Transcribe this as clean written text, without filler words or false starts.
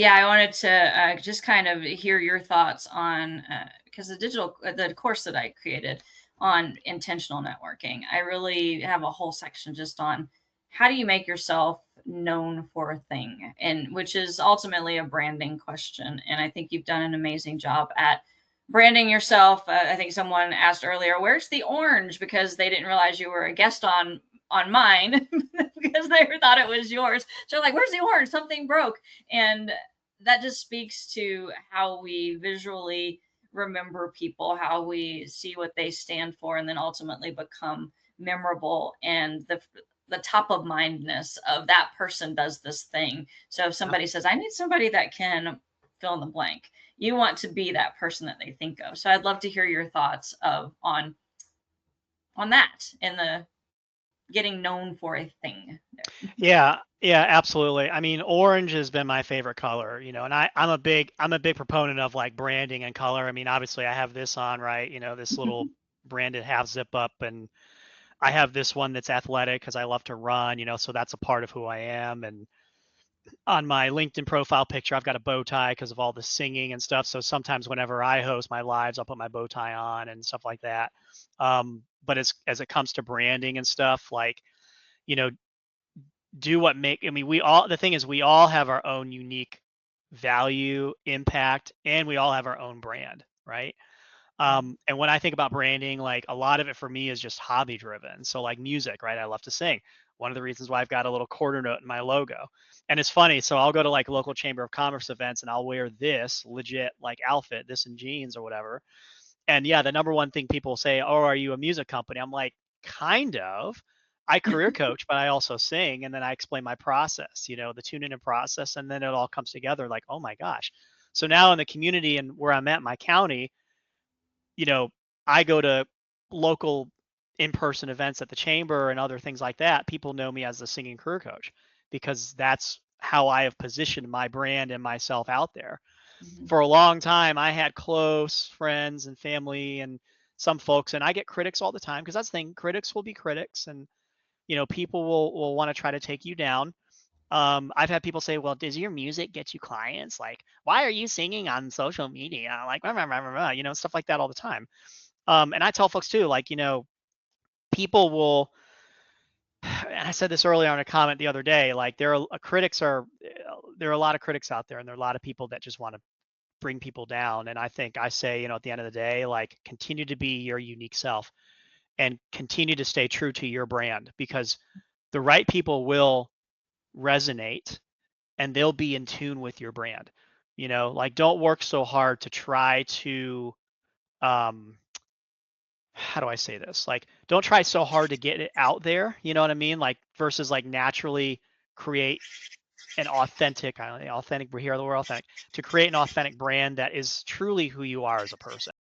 Yeah, I wanted to just kind of hear your thoughts on because the course that I created on intentional networking, I really have a whole section just on how do you make yourself known for a thing, and which is ultimately a branding question. And I think you've done an amazing job at branding yourself. I think someone asked earlier, "Where's the orange?" because they didn't realize you were a guest on mine because they thought it was yours. So like, "Where's the orange? Something broke." And that just speaks to how we visually remember people, how we see what they stand for, and then ultimately become memorable, and the top of mindness of that person does this thing. So if somebody says, "I need somebody that can fill in the blank," you want to be that person that they think of. So I'd love to hear your thoughts of on that and the getting known for a thing. Yeah, yeah, absolutely. I mean, orange has been my favorite color, and I'm a big proponent of like branding and color. I mean, obviously I have this on, right? This little branded half zip up, and I have this one that's athletic because I love to run, so that's a part of who I am. And on my LinkedIn profile picture, I've got a bow tie because of all the singing and stuff. So sometimes whenever I host my lives, I'll put my bow tie on and stuff like that. But as it comes to branding and stuff, like, you know, I mean, the thing is, we all have our own unique value, impact, and we all have our own brand, right? And when I think about branding, like a lot of it for me is just hobby driven. So like music, right? I love to sing. One of the reasons why I've got a little quarter note in my logo. And it's funny. So I'll go to like local chamber of commerce events and I'll wear this legit like outfit, this in jeans or whatever. And yeah, the number one thing people say, "Oh, are you a music company?" I'm like, kind of. I career coach, but I also sing, and then I explain my process, the tune in and process, and then it all comes together like, oh my gosh. So now in the community and where I'm at, my county, you know, I go to local in-person events at the chamber and other things like that. People know me as the singing career coach because that's how I have positioned my brand and myself out there. Mhm. For a long time, I had close friends and family and some folks, and I get critics all the time because that's the thing. Critics will be critics, and people will want to try to take you down. I've had people say, "Well, does your music get you clients? Like, why are you singing on social media? Like, rah, rah, rah, rah, rah," stuff like that all the time. And I tell folks too, like, people will. And I said this earlier on a comment the other day. Like, there are a lot of critics out there, and there are a lot of people that just want to bring people down. And I think I say, at the end of the day, like, continue to be your unique self and continue to stay true to your brand, because the right people will resonate and they'll be in tune with your brand. Like, don't work so hard to try to, um, how do I say this? Like, don't try so hard to get it out there. You know what I mean? Like, versus like naturally create an authentic, we're here, we're authentic, to create an authentic brand that is truly who you are as a person.